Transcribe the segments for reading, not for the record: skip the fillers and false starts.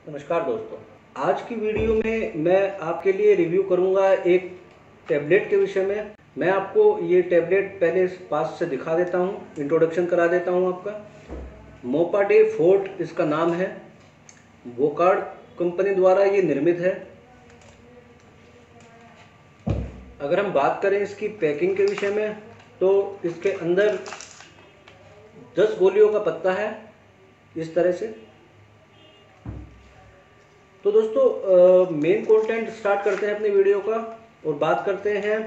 नमस्कार दोस्तों। आज की वीडियो में मैं आपके लिए रिव्यू करूंगा एक टैबलेट के विषय में। मैं आपको ये टैबलेट पहले पास से दिखा देता हूं, इंट्रोडक्शन करा देता हूं आपका। मोपाडे फोर्ट इसका नाम है। वोकार्ड कंपनी द्वारा ये निर्मित है। अगर हम बात करें इसकी पैकिंग के विषय में तो इसके अंदर 10 गोलियों का पत्ता है इस तरह से। तो दोस्तों मेन कंटेंट स्टार्ट करते हैं अपनी वीडियो का और बात करते हैं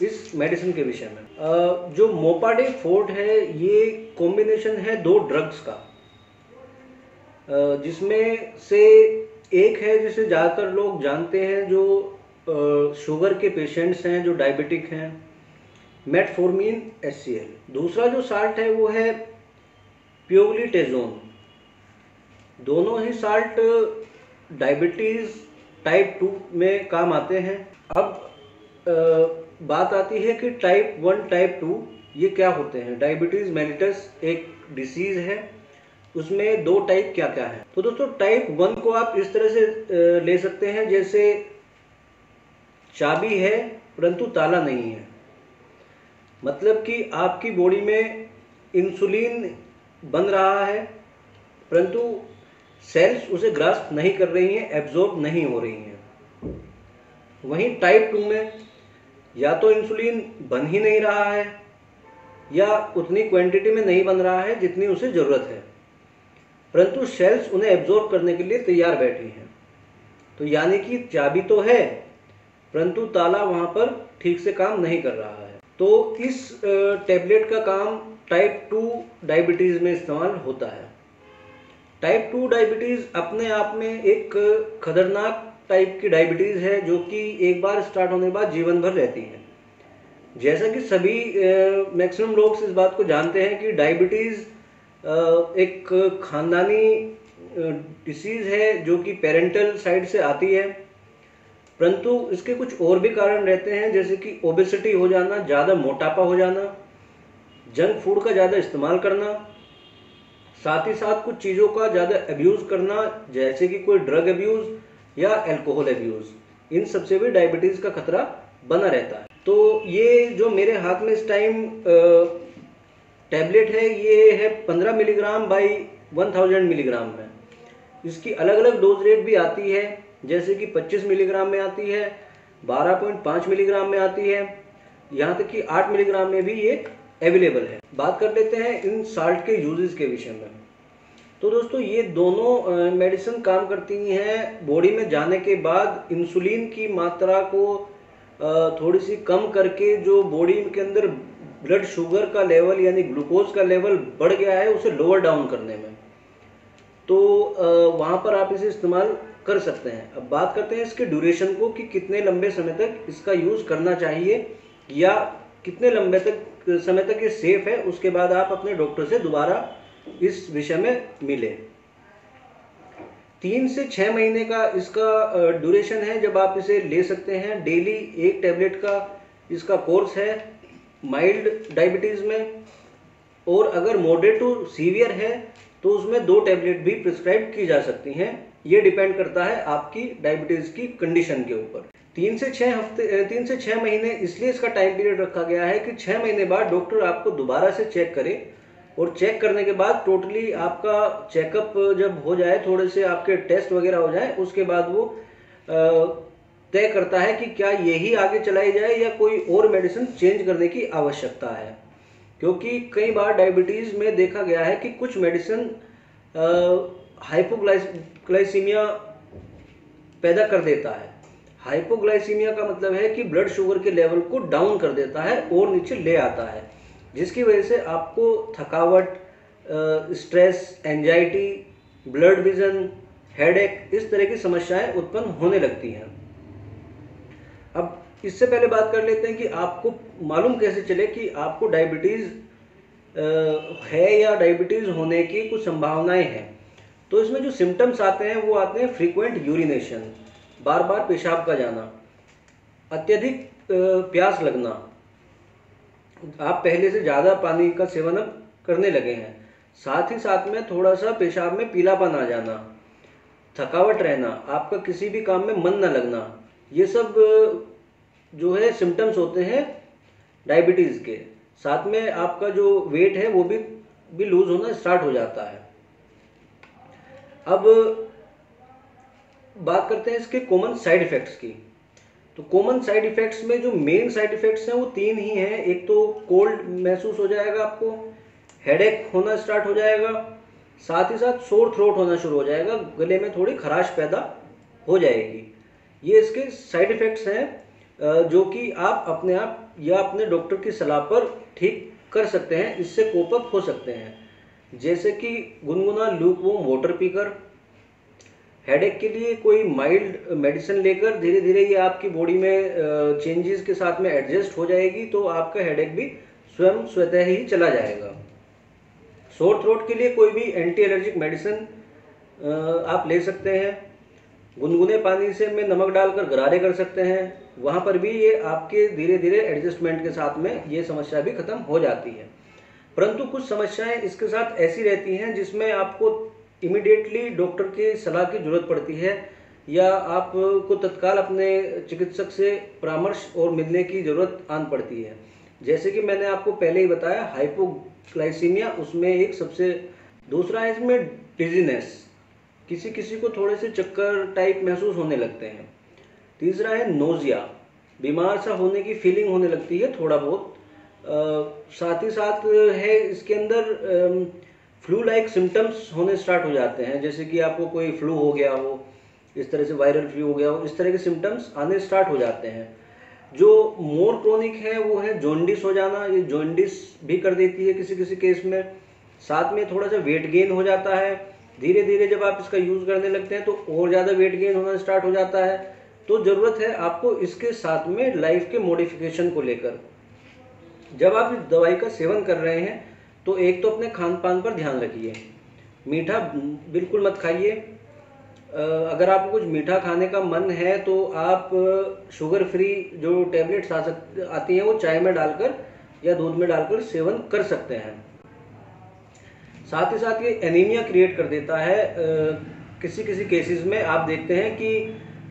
इस मेडिसिन के विषय में। जो मोपाडे फोर्ट है ये कॉम्बिनेशन है दो ड्रग्स का, जिसमें से एक है जिसे ज़्यादातर लोग जानते हैं जो शुगर के पेशेंट्स हैं, जो डायबिटिक हैं, मेटफॉर्मिन HCl। दूसरा जो साल्ट है वो है प्योग्लिटेजोन। दोनों ही साल्ट डायबिटीज़ टाइप 2 में काम आते हैं। अब बात आती है कि टाइप 1 टाइप 2 ये क्या होते हैं। डायबिटीज़ मेलिटस एक डिसीज़ है, उसमें दो टाइप क्या क्या है। तो दोस्तों टाइप 1 को आप इस तरह से ले सकते हैं जैसे चाबी है परंतु ताला नहीं है। मतलब कि आपकी बॉडी में इंसुलिन बन रहा है परंतु सेल्स उसे ग्रास्प नहीं कर रही हैं, एब्जॉर्ब नहीं हो रही हैं। वहीं टाइप 2 में या तो इंसुलिन बन ही नहीं रहा है या उतनी क्वांटिटी में नहीं बन रहा है जितनी उसे ज़रूरत है, परंतु सेल्स उन्हें एब्जॉर्ब करने के लिए तैयार बैठी हैं। तो यानी कि चाबी तो है परंतु ताला वहाँ पर ठीक से काम नहीं कर रहा है। तो इस टैबलेट का काम टाइप 2 डायबिटीज़ में इस्तेमाल होता है। टाइप 2 डायबिटीज़ अपने आप में एक खतरनाक टाइप की डायबिटीज़ है जो कि एक बार स्टार्ट होने के बाद जीवन भर रहती है। जैसा कि सभी मैक्सिमम लोग इस बात को जानते हैं कि डायबिटीज़ एक खानदानी डिसीज़ है जो कि पेरेंटल साइड से आती है, परंतु इसके कुछ और भी कारण रहते हैं जैसे कि ओबेसिटी हो जाना, ज़्यादा मोटापा हो जाना, जंक फूड का ज़्यादा इस्तेमाल करना, साथ ही साथ कुछ चीज़ों का ज़्यादा अब्यूज़ करना जैसे कि कोई ड्रग अब्यूज़ या अल्कोहल अब्यूज़। इन सबसे भी डायबिटीज़ का खतरा बना रहता है। तो ये जो मेरे हाथ में इस टाइम टैबलेट है ये है 15 मिलीग्राम बाई 1000 मिलीग्राम में। इसकी अलग अलग डोज रेट भी आती है, जैसे कि 25 मिलीग्राम में आती है, 12.5 मिलीग्राम में आती है, यहाँ तक कि 8 मिलीग्राम में भी ये अवेलेबल है। बात कर लेते हैं इन साल्ट के यूजेस के विषय में। तो दोस्तों ये दोनों मेडिसिन काम करती हैं बॉडी में जाने के बाद इंसुलिन की मात्रा को थोड़ी सी कम करके, जो बॉडी के अंदर ब्लड शुगर का लेवल यानी ग्लूकोज का लेवल बढ़ गया है उसे लोअर डाउन करने में। तो वहाँ पर आप इसे इस्तेमाल कर सकते हैं। अब बात करते हैं इसके ड्यूरेशन को कि कितने लंबे समय तक इसका यूज़ करना चाहिए या कितने लंबे समय तक ये सेफ है। उसके बाद आप अपने डॉक्टर से दोबारा इस विषय में मिले। 3 से 6 महीने का इसका ड्यूरेशन है जब आप इसे ले सकते हैं। डेली एक टैबलेट का इसका कोर्स है माइल्ड डायबिटीज़ में, और अगर मॉडरेट टू सीवियर है तो उसमें 2 टैबलेट भी प्रिस्क्राइब की जा सकती हैं। ये डिपेंड करता है आपकी डायबिटीज़ की कंडीशन के ऊपर। 3 से 6 महीने इसलिए इसका टाइम पीरियड रखा गया है कि 6 महीने बाद डॉक्टर आपको दोबारा से चेक करे, और चेक करने के बाद टोटली आपका चेकअप जब हो जाए, थोड़े से आपके टेस्ट वगैरह हो जाए, उसके बाद वो तय करता है कि क्या यही आगे चलाई जाए या कोई और मेडिसिन चेंज करने की आवश्यकता है। क्योंकि कई बार डायबिटीज़ में देखा गया है कि कुछ मेडिसिन हाइपोग्लाइसीमिया पैदा कर देता है। हाइपोग्लाइसीमिया का मतलब है कि ब्लड शुगर के लेवल को डाउन कर देता है और नीचे ले आता है, जिसकी वजह से आपको थकावट, stress, anxiety, blood vision, headache, इस तरह की समस्याएं उत्पन्न होने लगती हैं। अब इससे पहले बात कर लेते हैं कि आपको मालूम कैसे चले कि आपको डायबिटीज़ है या डायबिटीज़ होने की कुछ संभावनाएं हैं। तो इसमें जो सिम्टम्स आते हैं वो आते हैं फ्रीक्वेंट यूरिनेशन, बार बार पेशाब का जाना, अत्यधिक प्यास लगना, आप पहले से ज़्यादा पानी का सेवन करने लगे हैं, साथ ही साथ में थोड़ा सा पेशाब में पीलापन आ जाना, थकावट रहना, आपका किसी भी काम में मन न लगना, ये सब जो है सिम्टम्स होते हैं डायबिटीज़ के। साथ में आपका जो वेट है वो भी लूज होना स्टार्ट हो जाता है। अब बात करते हैं इसके कॉमन साइड इफ़ेक्ट्स की। तो कॉमन साइड इफ़ेक्ट्स में जो मेन साइड इफ़ेक्ट्स हैं वो 3 ही हैं। एक तो कोल्ड महसूस हो जाएगा आपको, हेडेक होना स्टार्ट हो जाएगा, साथ ही साथ सोर थ्रोट होना शुरू हो जाएगा, गले में थोड़ी खराश पैदा हो जाएगी। ये इसके साइड इफ़ेक्ट्स हैं जो कि आप अपने आप या अपने डॉक्टर की सलाह पर ठीक कर सकते हैं, इससे कोप अप हो सकते हैं। जैसे कि गुनगुना लूकवार्म वाटर पीकर, हेडेक के लिए कोई माइल्ड मेडिसिन लेकर धीरे धीरे ये आपकी बॉडी में चेंजेस के साथ में एडजस्ट हो जाएगी, तो आपका हेडेक भी स्वतः ही चला जाएगा। सोर थ्रोट के लिए कोई भी एंटी एलर्जिक मेडिसिन आप ले सकते हैं। गुनगुने पानी से में नमक डालकर गरारे कर सकते हैं, वहाँ पर भी ये आपके धीरे धीरे एडजस्टमेंट के साथ में ये समस्या भी खत्म हो जाती है। परंतु कुछ समस्याएं इसके साथ ऐसी रहती हैं जिसमें आपको इमीडिएटली डॉक्टर की सलाह की जरूरत पड़ती है, या आपको तत्काल अपने चिकित्सक से परामर्श और मिलने की ज़रूरत आन पड़ती है। जैसे कि मैंने आपको पहले ही बताया, हाइपोग्लाइसीमिया उसमें एक सबसे, दूसरा है इसमें डिजीनेस, किसी किसी को थोड़े से चक्कर टाइप महसूस होने लगते हैं। तीसरा है नोजिया, बीमार सा होने की फीलिंग होने लगती है थोड़ा बहुत। साथ ही साथ है इसके अंदर फ्लू लाइक सिम्टम्स होने स्टार्ट हो जाते हैं, जैसे कि आपको कोई फ्लू हो गया हो, इस तरह से वायरल फ्लू हो गया हो, इस तरह के सिम्टम्स आने स्टार्ट हो जाते हैं। जो मोर क्रोनिक है वो है जॉन्डिस हो जाना, ये जॉन्डिस भी कर देती है किसी किसी केस में। साथ में थोड़ा सा वेट गेन हो जाता है, धीरे धीरे जब आप इसका यूज़ करने लगते हैं तो और ज़्यादा वेट गेन होना स्टार्ट हो जाता है। तो ज़रूरत है आपको इसके साथ में लाइफ के मॉडिफिकेशन को लेकर। जब आप इस दवाई का सेवन कर रहे हैं तो एक तो अपने खान पान पर ध्यान रखिए, मीठा बिल्कुल मत खाइए। अगर आपको कुछ मीठा खाने का मन है तो आप शुगर फ्री जो टैबलेट्स आती हैं वो चाय में डालकर या दूध में डालकर सेवन कर सकते हैं। साथ ही साथ ये एनीमिया क्रिएट कर देता है। किसी किसी केसेस में आप देखते हैं कि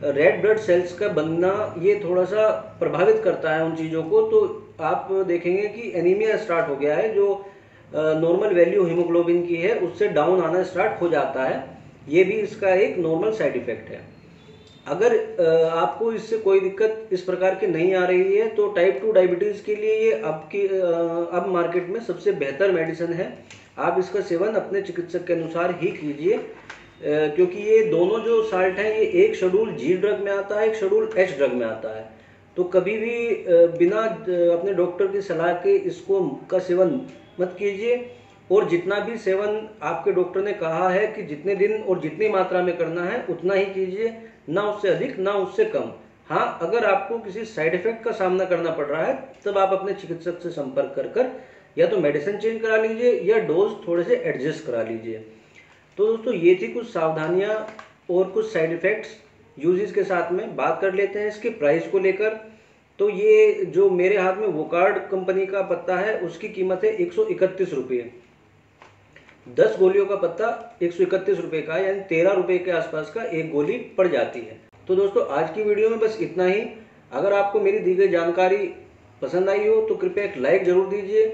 रेड ब्लड सेल्स का बनना ये थोड़ा सा प्रभावित करता है उन चीज़ों को, तो आप देखेंगे कि एनीमिया स्टार्ट हो गया है, जो नॉर्मल वैल्यू हीमोग्लोबिन की है उससे डाउन आना स्टार्ट हो जाता है। ये भी इसका एक नॉर्मल साइड इफ़ेक्ट है। अगर आपको इससे कोई दिक्कत इस प्रकार की नहीं आ रही है तो टाइप 2 डायबिटीज़ के लिए ये अब मार्केट में सबसे बेहतर मेडिसिन है। आप इसका सेवन अपने चिकित्सक के अनुसार ही कीजिए, क्योंकि ये दोनों जो साल्ट हैं ये एक शेड्यूल जी ड्रग में आता है, एक शेड्यूल एच ड्रग में आता है। तो कभी भी बिना अपने डॉक्टर की सलाह के इसको का सेवन मत कीजिए, और जितना भी सेवन आपके डॉक्टर ने कहा है कि जितने दिन और जितनी मात्रा में करना है उतना ही कीजिए, ना उससे अधिक ना उससे कम। हाँ, अगर आपको किसी साइड इफेक्ट का सामना करना पड़ रहा है तब आप अपने चिकित्सक से संपर्क कर या तो मेडिसिन चेंज करा लीजिए या डोज थोड़े से एडजस्ट करा लीजिए। तो दोस्तों ये थी कुछ सावधानियाँ और कुछ साइड इफ़ेक्ट्स यूजेस के साथ में। बात कर लेते हैं इसके प्राइस को लेकर। तो ये जो मेरे हाथ में वोकार्ड कंपनी का पत्ता है उसकी कीमत है 131 रुपये। 10 गोलियों का पत्ता 131 रुपये का, यानी 13 रुपये के आसपास का एक गोली पड़ जाती है। तो दोस्तों आज की वीडियो में बस इतना ही। अगर आपको मेरी दी गई जानकारी पसंद आई हो तो कृपया एक लाइक ज़रूर दीजिए।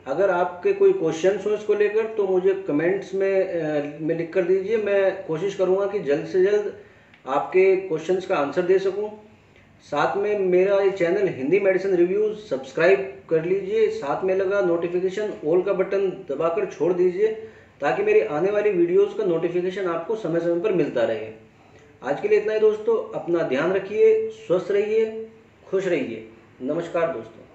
अगर आपके कोई क्वेश्चंस हो इसको लेकर तो मुझे कमेंट्स में लिख कर दीजिए। मैं कोशिश करूंगा कि जल्द से जल्द आपके क्वेश्चंस का आंसर दे सकूं। साथ में मेरा ये channel Hindi medicine reviews subscribe कर लीजिए, साथ में लगा नोटिफिकेशन ऑल का बटन दबाकर छोड़ दीजिए ताकि मेरी आने वाली वीडियोज़ का नोटिफिकेशन आपको समय समय पर मिलता रहे। आज के लिए इतना ही दोस्तों, अपना ध्यान रखिए, स्वस्थ रहिए, खुश रहिए। नमस्कार दोस्तों।